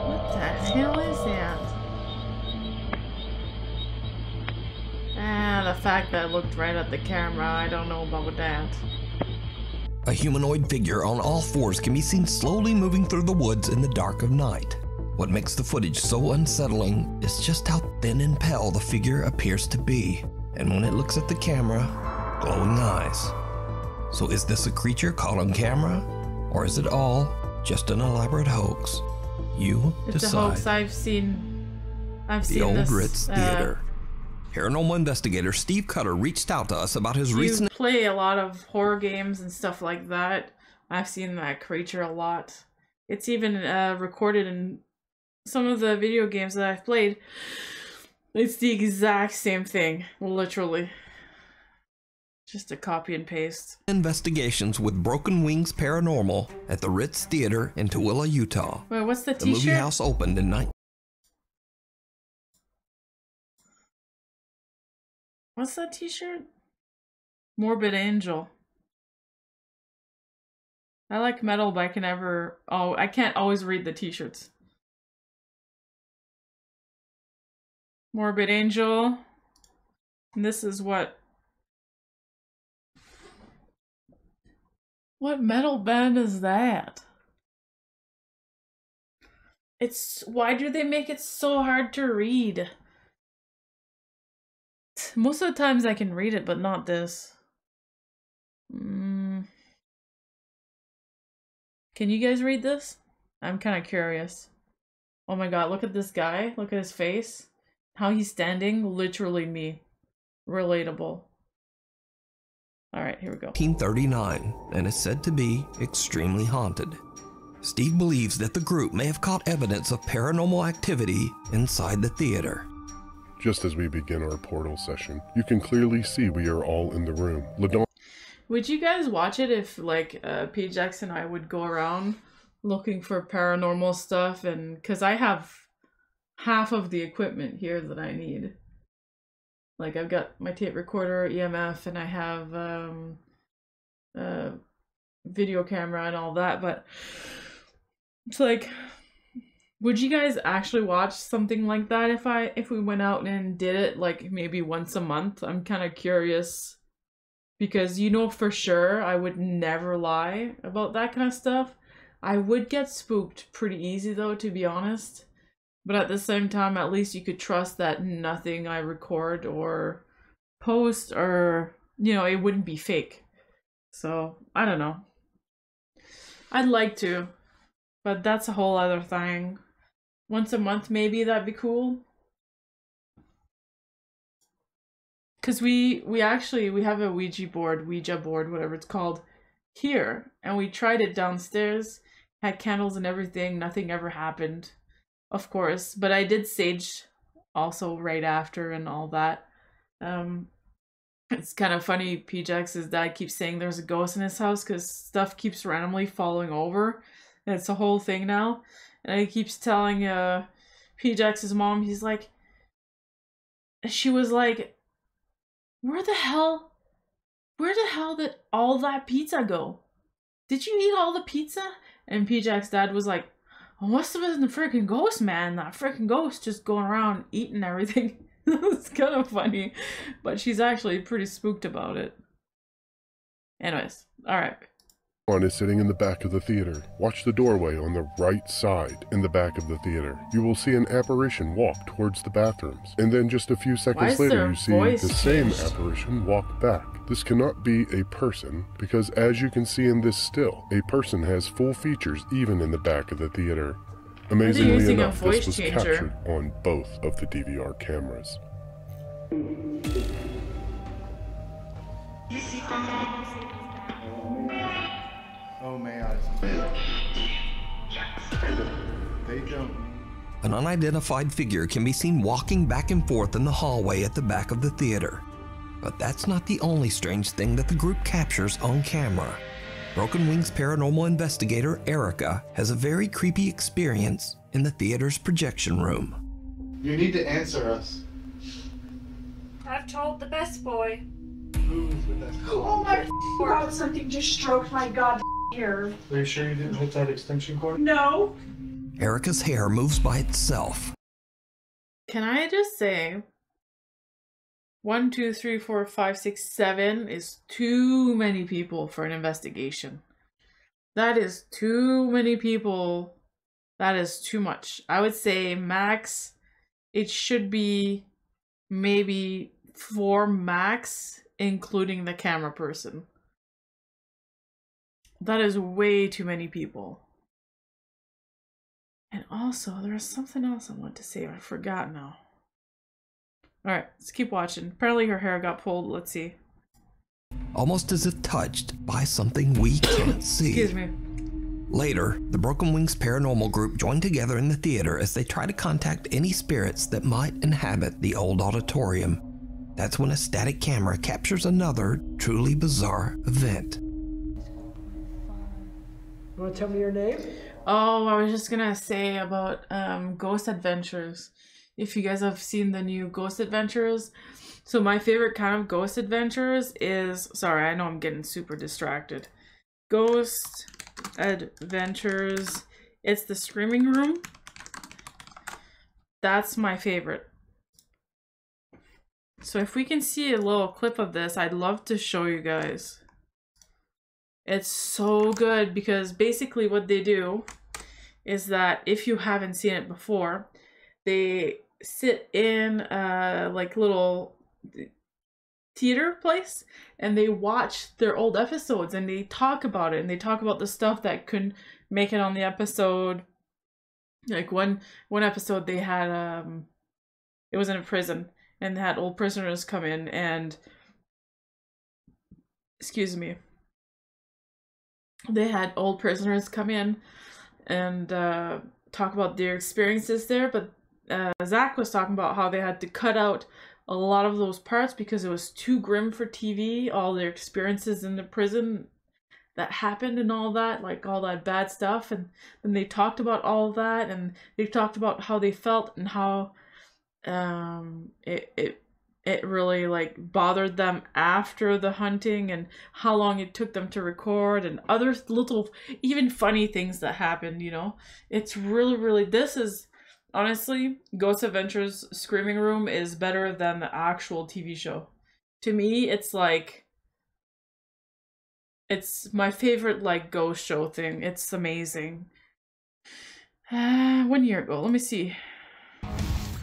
What the hell is that? The fact that I looked right at the camera, I don't know about that. A humanoid figure on all fours can be seen slowly moving through the woods in the dark of night. What makes the footage so unsettling is just how thin and pale the figure appears to be, and when it looks at the camera, glowing eyes. So is this a creature caught on camera, or is it all just an elaborate hoax? You It's decide. a hoax. I've seen The old this, Ritz Theater. Paranormal investigator Steve Cutter reached out to us about his recent... You play a lot of horror games and stuff like that. I've seen that creature a lot. It's even recorded in some of the video games that I've played. It's the exact same thing, literally. Just a copy and paste. Investigations with Broken Wings Paranormal at the Ritz Theater in Tooele, Utah. Wait, what's the The movie t-shirt? house opened in What's that t-shirt? Morbid Angel. I like metal, but I can't always read the t-shirts. Morbid Angel. And this is what metal band is that? Why do they make it so hard to read? Most of the times I can read it, but not this. Can you guys read this? I'm kind of curious. Oh my god, look at this guy. Look at his face. How he's standing. Literally me. Relatable. Alright, here we go. 1939 and is said to be extremely haunted. Steve believes that the group may have caught evidence of paranormal activity inside the theater. Just as we begin our portal session, you can clearly see we are all in the room. Would you guys watch it if like PJX and I would go around looking for paranormal stuff? And because I have half of the equipment here that I need. Like I've got my tape recorder, EMF, and I have video camera and all that, but it's like, would you guys actually watch something like that if we went out and did it like maybe once a month? I'm kind of curious. Because you know for sure I would never lie about that kind of stuff. I would get spooked pretty easy though, to be honest. But at the same time, at least you could trust that nothing I record or post or, you know, it wouldn't be fake. So, I don't know. I'd like to, but that's a whole other thing. Once a month maybe, that'd be cool. Because we have a Ouija board, whatever it's called, here. And we tried it downstairs, had candles and everything, nothing ever happened, of course. But I did sage also right after and all that. It's kind of funny, PJX's dad keeps saying there's a ghost in his house because stuff keeps randomly falling over. And it's a whole thing now. And he keeps telling PJX's mom, he's like, she was like, where the hell did all that pizza go? Did you eat all the pizza? And PJX's dad was like, oh, must have been the freaking ghost, man. That freaking ghost just going around eating everything. It's kind of funny, but she's actually pretty spooked about it. Anyways, alright. One is sitting in the back of the theater. Watch the doorway on the right side in the back of the theater. You will see an apparition walk towards the bathrooms. And then just a few seconds later you see the same apparition walk back. This cannot be a person because as you can see in this still, a person has full features even in the back of the theater. Amazingly enough, this was captured on both of the DVR cameras. Oh man, they don't. An unidentified figure can be seen walking back and forth in the hallway at the back of the theater. But that's not the only strange thing that the group captures on camera. Broken Wings paranormal investigator Erica has a very creepy experience in the theater's projection room. You need to answer us. I've told the best boy. Who is the best boy? Oh my God, something just stroked my god hair. Are you sure you didn't hit that extension cord? No. Erica's hair moves by itself. Can I just say, 1, 2, 3, 4, 5, 6, 7 is too many people for an investigation. That is too many people. That is too much. I would say max, it should be maybe 4 max, including the camera person. That is way too many people. And also, there's something else I want to say. I forgot now. Alright, let's keep watching. Apparently her hair got pulled. Let's see. Almost as if touched by something we can't see. Excuse me. Later, the Broken Wings paranormal group join together in the theater as they try to contact any spirits that might inhabit the old auditorium. That's when a static camera captures another truly bizarre event. You want to tell me your name? Oh, I was just gonna say about Ghost Adventures. If you guys have seen the new Ghost Adventures. So my favorite kind of Ghost Adventures is... Sorry, I know I'm getting super distracted. Ghost Adventures. It's the Screaming Room. That's my favorite. So if we can see a little clip of this, I'd love to show you guys. It's so good because basically what they do is that if you haven't seen it before, they sit in like little theater place and they watch their old episodes and they talk about it and they talk about the stuff that couldn't make it on the episode. Like one episode they had it was in a prison and they had old prisoners come in and excuse me. They had old prisoners come in and talk about their experiences there, but Zach was talking about how they had to cut out a lot of those parts because it was too grim for TV, all their experiences in the prison that happened and all that, like all that bad stuff. And then they talked about all of that, and they talked about how they felt and how it really like bothered them after the hunting, and how long it took them to record, and other little even funny things that happened, you know. It's really, this is honestly, Ghost Adventures Screaming Room is better than the actual TV show. To me, it's like, it's my favorite like ghost show thing. It's amazing. 1 year ago, let me see.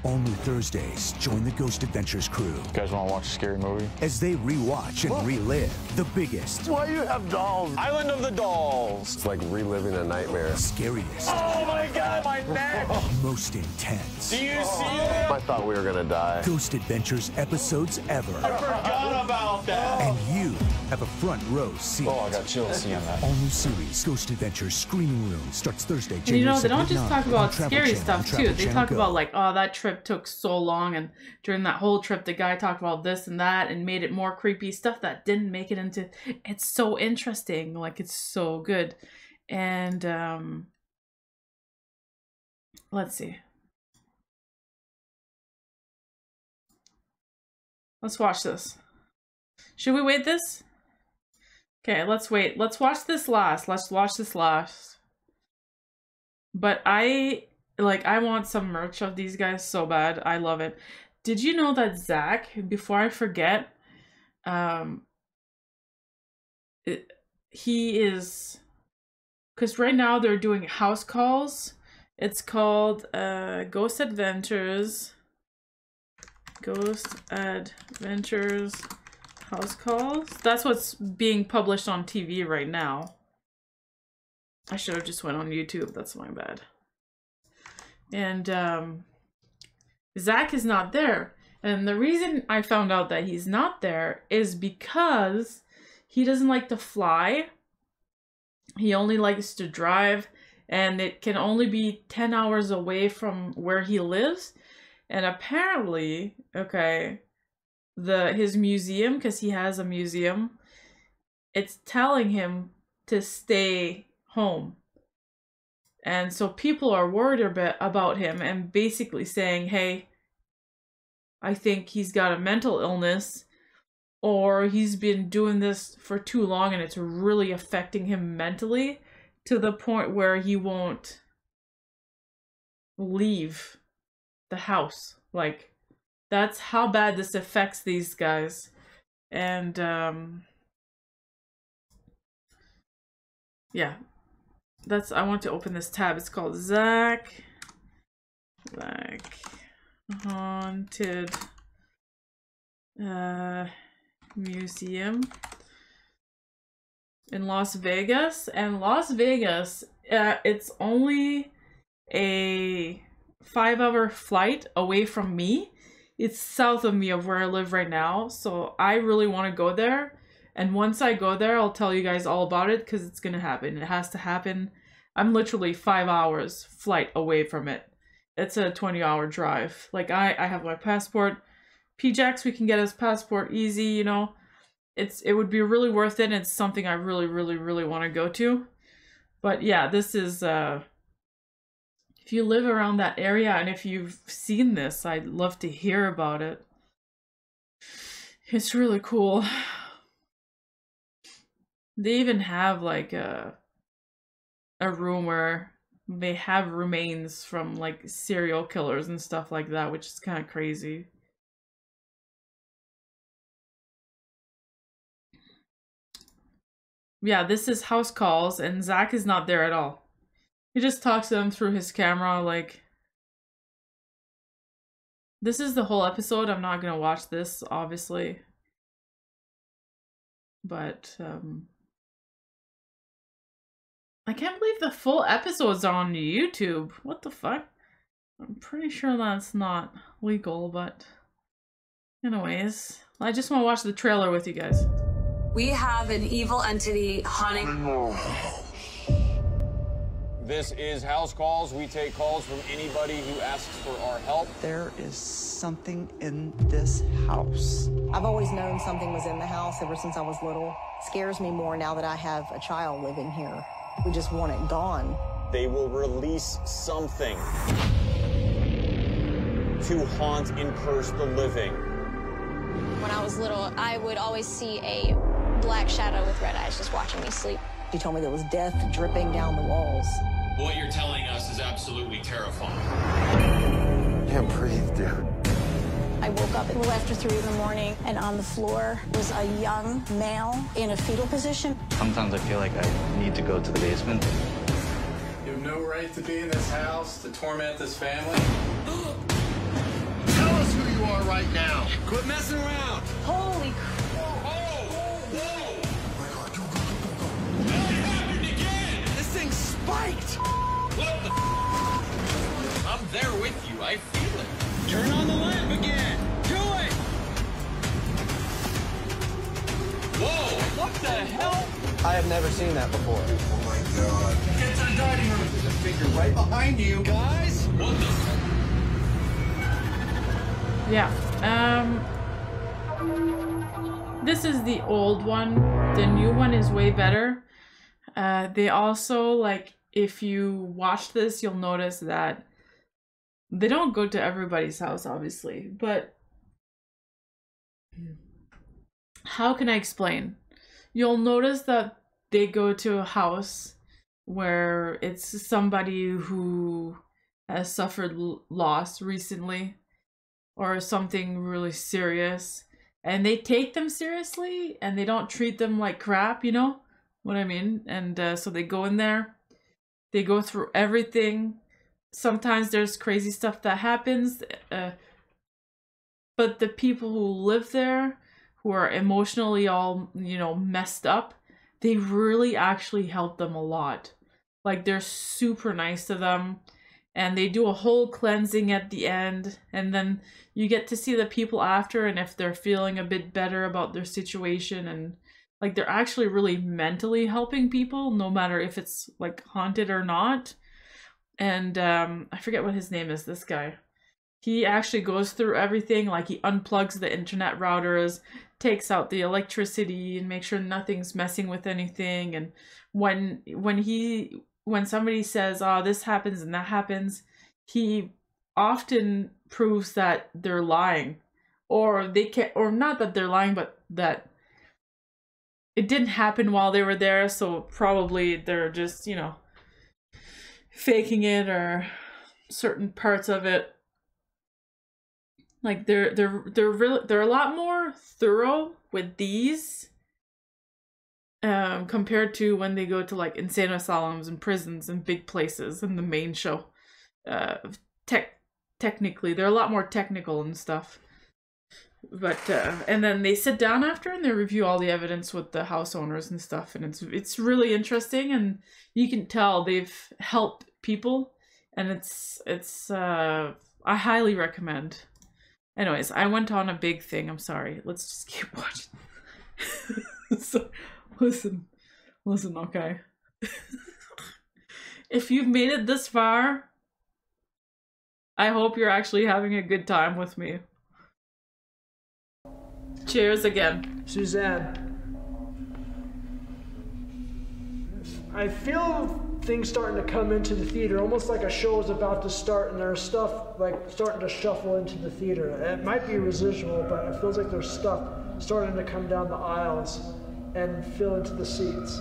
Only Thursdays, join the Ghost Adventures crew. You guys want to watch a scary movie? As they rewatch and relive the biggest. Why do you have dolls? Island of the Dolls. It's like reliving a nightmare. Scariest. Oh my god, my neck! Most intense. Do you see it? I thought we were gonna die. Ghost Adventures episodes ever. I forgot about that. And you have a front row seat. Oh, I got chills seeing that. All new series, Ghost Adventures Screaming Room, starts Thursday, And January 2nd. you know, they don't just talk about Travel scary Channel, stuff Travel too. They Channel talk Go. about like, oh, that trip took so long, and during that whole trip the guy talked about this and that and made it more creepy, stuff that didn't make it into. It's so interesting, like it's so good. And let's see, let's watch this. Should we wait this? Okay, let's wait. Let's watch this last. Let's watch this last. But I want some merch of these guys so bad. I love it. Did you know that Zach, before I forget, he is, because right now they're doing house calls. It's called Ghost Adventures House Calls. That's what's being published on TV right now. I should have just went on YouTube. That's my bad. And Zach is not there. And the reason I found out that he's not there is because he doesn't like to fly. He only likes to drive, and it can only be 10 hours away from where he lives. And apparently, okay, his museum, because he has a museum, it's telling him to stay home. And so people are worried a bit about him and basically saying, hey, I think he's got a mental illness, or he's been doing this for too long and it's really affecting him mentally to the point where he won't leave the house. Like, that's how bad this affects these guys. And yeah, I want to open this tab. It's called Zach Haunted Museum in Las Vegas. And Las Vegas, it's only a 5-hour flight away from me. It's south of me, of where I live right now. So I really want to go there. And once I go there, I'll tell you guys all about it, because it's going to happen. It has to happen. I'm literally 5 hours flight away from it. It's a 20-hour drive. Like, I have my passport. PJax, we can get his passport easy, you know. It would be really worth it, and it's something I really, really, really want to go to. But yeah, this is, if you live around that area and if you've seen this, I'd love to hear about it. It's really cool. They even have like a room where they have remains from like serial killers and stuff like that, which is kind of crazy. Yeah, this is house calls, and Zach is not there at all. He just talks to them through his camera. Like, this is the whole episode. I'm not gonna watch this, obviously, but I can't believe the full episodes are on YouTube. What the fuck? I'm pretty sure that's not legal, but anyways, I just want to watch the trailer with you guys. We have an evil entity haunting. This is House Calls. We take calls from anybody who asks for our help. There is something in this house. I've always known something was in the house ever since I was little. Scares me more now that I have a child living here. We just want it gone. They will release something to haunt and curse the living. When I was little, I would always see a black shadow with red eyes just watching me sleep. She told me there was death dripping down the walls. What you're telling us is absolutely terrifying. Can't breathe, dude. I woke up a little after 3 in the morning, and on the floor was a young male in a fetal position. Sometimes I feel like I need to go to the basement. You have no right to be in this house, to torment this family. Tell us who you are right now. Quit messing around. Holy crap. Spiked! What the I'm there with you. I feel it. Turn on the lamp again. Do it! Whoa! What the hell? I have never seen that before. Oh my god. Get to the dining room. There's a figure right behind you. Guys? What the? Yeah. This is the old one. The new one is way better. They also, like, if you watch this, you'll notice that they don't go to everybody's house, obviously, but how can I explain? You'll notice that they go to a house where it's somebody who has suffered loss recently or something really serious, and they take them seriously and they don't treat them like crap, you know what I mean? And so they go in there, they go through everything. Sometimes there's crazy stuff that happens, but the people who live there, who are emotionally all, you know, messed up, they really actually help them a lot. Like, they're super nice to them, and they do a whole cleansing at the end, and then you get to see the people after, and if they're feeling a bit better about their situation, and like, they're actually really mentally helping people, no matter if it's like haunted or not. And I forget what his name is, this guy. He actually goes through everything, like he unplugs the internet routers, takes out the electricity, and makes sure nothing's messing with anything. And when somebody says, oh, this happens and that happens, he often proves that they're lying. Or they can't, or not that they're lying, but that it didn't happen while they were there, so probably they're just, you know, faking it, or certain parts of it. Like, they're a lot more thorough with these compared to when they go to like insane asylums and prisons and big places in the main show. Technically, they're a lot more technical and stuff. But and then they sit down after and they review all the evidence with the house owners and stuff, and it's really interesting, and you can tell they've helped people, and it's I highly recommend. Anyways, I went on a big thing. I'm sorry. Let's just keep watching. So, listen, okay. If you've made it this far, I hope you're actually having a good time with me. Cheers again. Suzanne. I feel things starting to come into the theater, almost like a show is about to start and there's stuff like starting to shuffle into the theater. It might be residual, but it feels like there's stuff starting to come down the aisles and fill into the seats.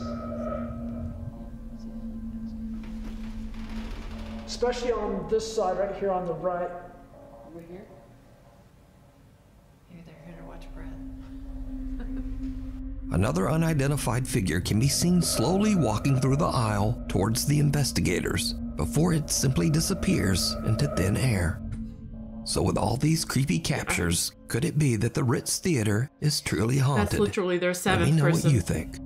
Especially on this side right here on the right. Over here? Maybe they're here to watch Brad. Another unidentified figure can be seen slowly walking through the aisle towards the investigators before it simply disappears into thin air. So with all these creepy captures, could it be that the Ritz Theater is truly haunted? That's literally their seventh Let me know person. what you think.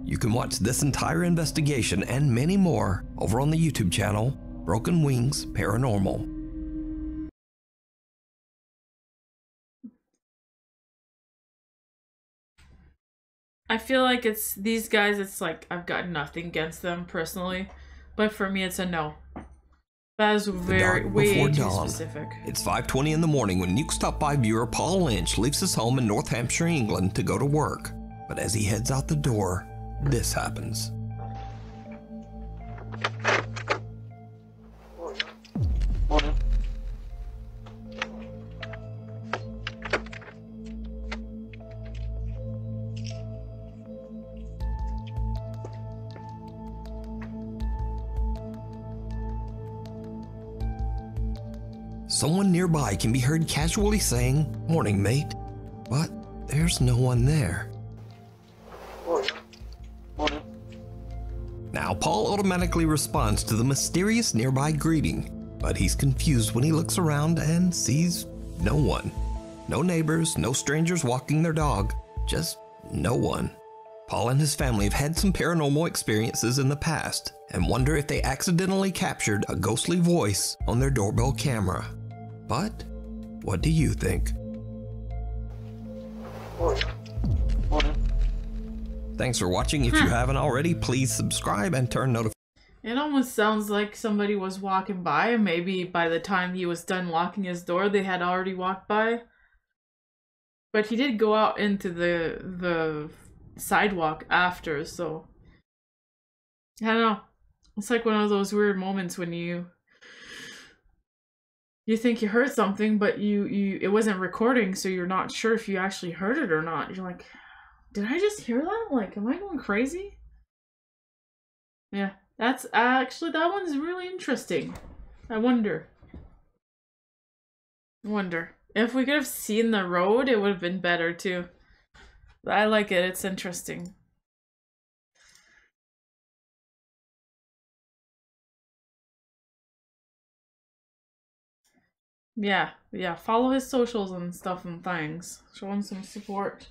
You can watch this entire investigation and many more over on the YouTube channel, Broken Wings Paranormal. I feel like it's these guys, it's like I've got nothing against them personally, But for me, it's a no. That is way too specific. It's 5:20 in the morning when Nuke's Top 5 viewer Paul Lynch leaves his home in North Hampshire, England to go to work. But as he heads out the door, this happens. Someone nearby can be heard casually saying, "Morning, mate," but there's no one there. Now, Paul automatically responds to the mysterious nearby greeting, but he's confused when he looks around and sees no one. No neighbors, no strangers walking their dog, just no one. Paul and his family have had some paranormal experiences in the past and wonder if they accidentally captured a ghostly voice on their doorbell camera. But what do you think? Thanks for watching. If you haven't already, please subscribe and turn notifications. It almost sounds like somebody was walking by, and maybe by the time he was done locking his door, they had already walked by. But he did go out into the sidewalk after, so I don't know. It's like one of those weird moments when you think you heard something, but it wasn't recording, so you're not sure if you actually heard it or not. You're like, did I just hear that? Like, am I going crazy? Yeah, that's actually, that one's really interesting. I wonder if we could have seen the road, it would have been better too. But I like it. It's interesting. Yeah, follow his socials and stuff and things. Show him some support.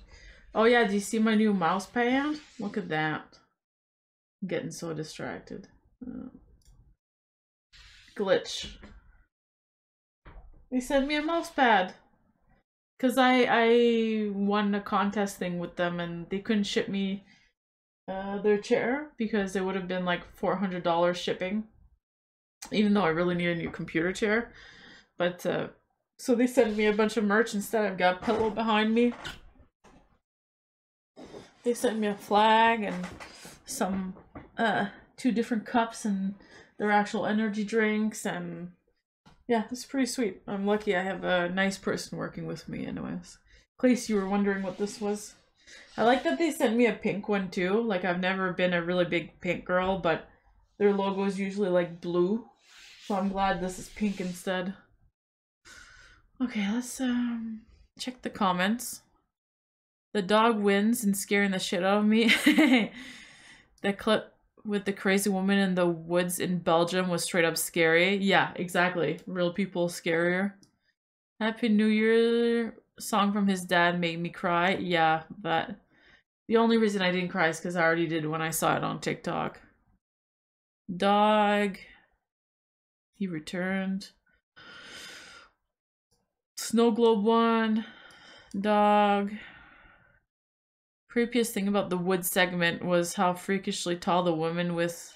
Oh yeah, do you see my new mouse pad? Look at that. I'm getting so distracted. Glitch. They sent me a mouse pad. Cause I won a contest thing with them and they couldn't ship me their chair because it would have been like $400 shipping. Even though I really need a new computer chair. But, so they sent me a bunch of merch instead. I've got a pillow behind me. They sent me a flag and some, 2 different cups and their actual energy drinks, and yeah, it's pretty sweet. I'm lucky I have a nice person working with me anyways. In case you were wondering what this was. I like that they sent me a pink one too. Like, I've never been a really big pink girl, but their logo is usually like blue. So I'm glad this is pink instead. Okay, let's check the comments. The dog wins and scaring the shit out of me. The clip with the crazy woman in the woods in Belgium was straight up scary. Yeah, exactly. Real people scarier. Happy New Year song from his dad made me cry. Yeah, but the only reason I didn't cry is because I already did when I saw it on TikTok. Dog. He returned. Snow globe one. Dog. Creepiest thing about the wood segment was how freakishly tall the woman with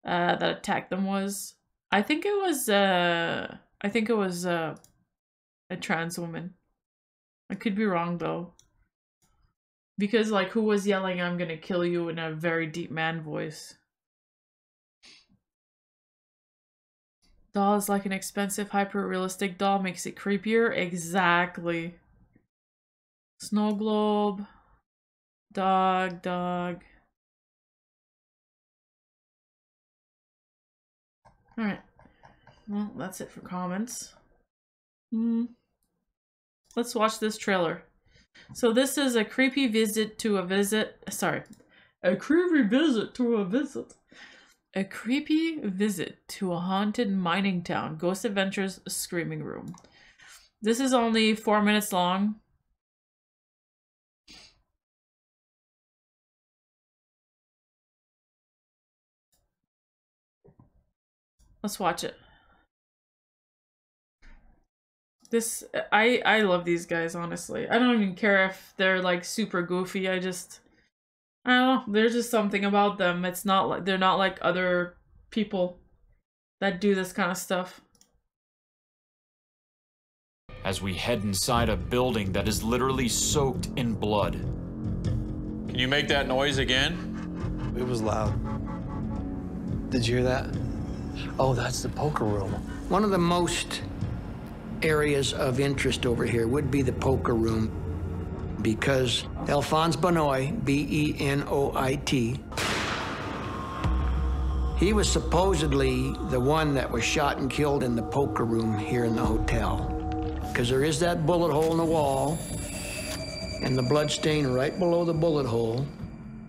that attacked them was. I think it was a trans woman. I could be wrong though. Because like, who was yelling "I'm gonna kill you" in a very deep man voice? Doll is like an expensive hyper-realistic doll, makes it creepier. Exactly. Snow globe. Dog. Alright. Well, that's it for comments. Let's watch this trailer. So this is a creepy visit to a visit. Sorry. A creepy visit to a visit. A creepy visit to a haunted mining town. Ghost Adventures Screaming Room. This is only 4 minutes long. Let's watch it. This, I love these guys, honestly. I don't even care if they're like super goofy. I don't know, there's just something about them. It's not like, they're not like other people that do this kind of stuff. As we head inside a building that is literally soaked in blood. Can you make that noise again? It was loud. Did you hear that? Oh, that's the poker room. One of the most areas of interest over here would be the poker room, because Alphonse Benoit, B-E-N-O-I-T, he was supposedly the one that was shot and killed in the poker room here in the hotel. Because there is that bullet hole in the wall and the blood stain right below the bullet hole.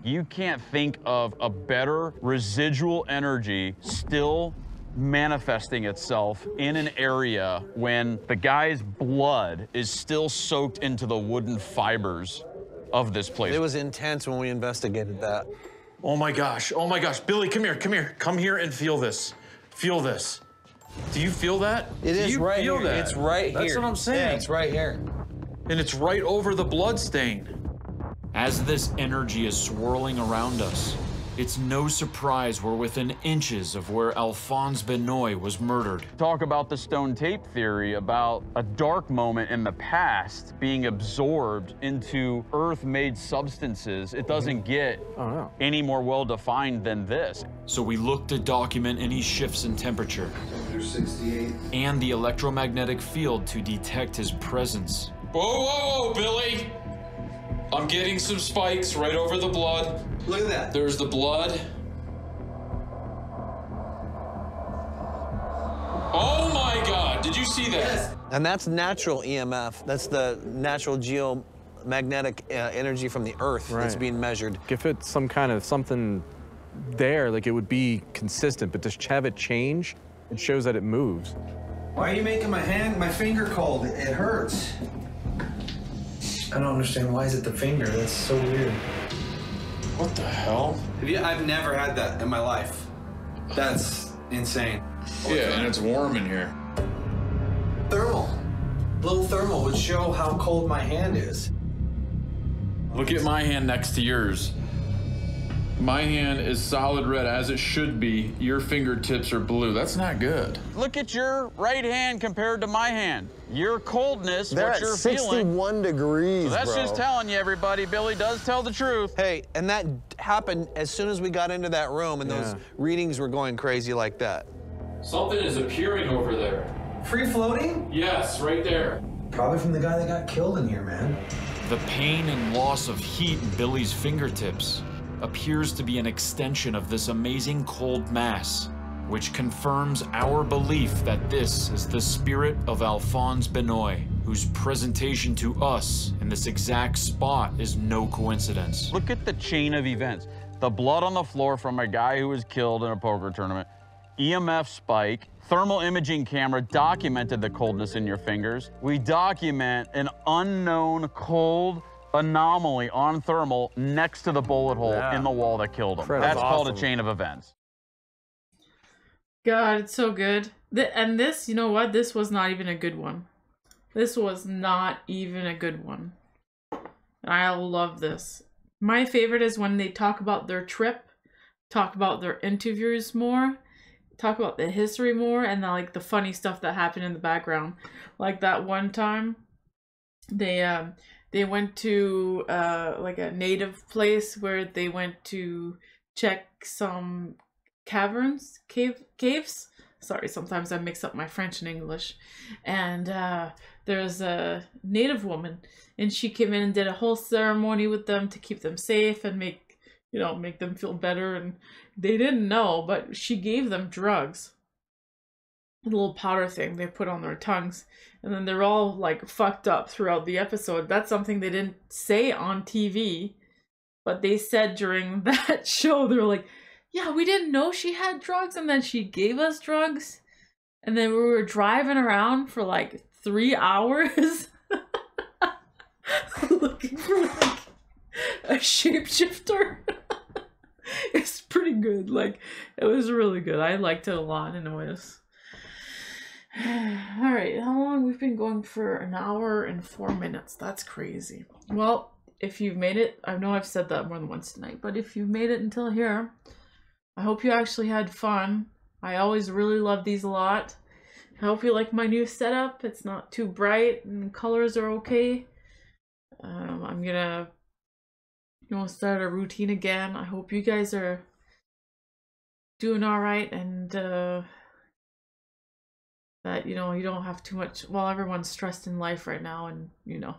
You can't think of a better residual energy still manifesting itself in an area when the guy's blood is still soaked into the wooden fibers of this place. It was intense when we investigated that. Oh my gosh, Billy, come here, come here and feel this. Feel this. Do you feel that? It is right here. It's right here. That's what I'm saying. Yeah, it's right here. And it's right over the blood stain. As this energy is swirling around us, it's no surprise we're within inches of where Alphonse Benoit was murdered. Talk about the stone tape theory about a dark moment in the past being absorbed into earth-made substances. It doesn't get any more well-defined than this. So we look to document any shifts in temperature 68. and the electromagnetic field to detect his presence. Whoa, Billy! I'm getting some spikes right over the blood. Look at that. There's the blood. Oh my God, did you see that? Yes. And that's natural EMF. That's the natural geomagnetic energy from the earth that's being measured. If it's some kind of something there, like it would be consistent, but to have it change, it shows that it moves. Why are you making my finger cold? It hurts. I don't understand. Why is it the finger? That's so weird. What the hell? I've never had that in my life. That's insane. Yeah, and it's warm in here. Thermal. Little thermal would show how cold my hand is. Look at my hand next to yours. My hand is solid red, as it should be. Your fingertips are blue. That's not good. Look at your right hand compared to my hand. Your coldness, They're what at you're 61 feeling. degrees, So that's bro. just telling you, everybody, Billy does tell the truth. Hey, and that happened as soon as we got into that room, and those readings were going crazy like that. Something is appearing over there. Free floating? Yes, right there. Probably from the guy that got killed in here, man. The pain and loss of heat in Billy's fingertips appears to be an extension of this amazing cold mass, which confirms our belief that this is the spirit of Alphonse Benoit, whose presentation to us in this exact spot is no coincidence. Look at the chain of events. The blood on the floor from a guy who was killed in a poker tournament, EMF spike, thermal imaging camera documented the coldness in your fingers. We document an unknown cold anomaly on thermal next to the bullet hole in the wall that killed him. That's called a chain of events. God, it's so good. And this, you know what? This was not even a good one. This was not even a good one. I love this. My favorite is when they talk about their trip, talk about their interviews more, talk about the history more, and like the funny stuff that happened in the background. Like that one time, they went to like a native place where they went to check some caves. Sorry, sometimes I mix up my French and English. And there's a native woman, and she came in and did a whole ceremony with them to keep them safe and make them feel better. And they didn't know, but she gave them drugs. A little powder thing they put on their tongues, and then they're all like fucked up throughout the episode. That's something they didn't say on TV, but they said during that show. They were like, yeah, we didn't know she had drugs, and then she gave us drugs, and then we were driving around for like 3 hours looking for like a shapeshifter. It's pretty good. Like, it was really good. I liked it a lot anyways. All right, how long? We've been going for 1 hour and 4 minutes. That's crazy. Well, if you've made it, I know I've said that more than once tonight, but if you've made it until here, I hope you actually had fun. I always really love these a lot. I hope you like my new setup. It's not too bright and the colors are okay. I'm gonna, you know, start a routine again. I hope you guys are doing all right, and that, you know, you don't have too much. Well, everyone's stressed in life right now, and you know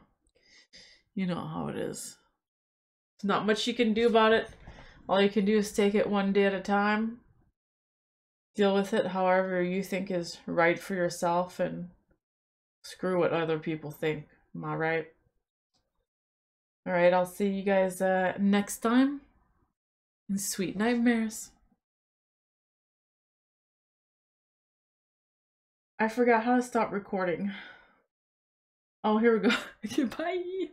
how it is. There's not much you can do about it. All you can do is take it one day at a time. Deal with it however you think is right for yourself, and screw what other people think. Am I right? Alright, I'll see you guys next time. And sweet nightmares. I forgot how to stop recording. Oh, here we go. Bye.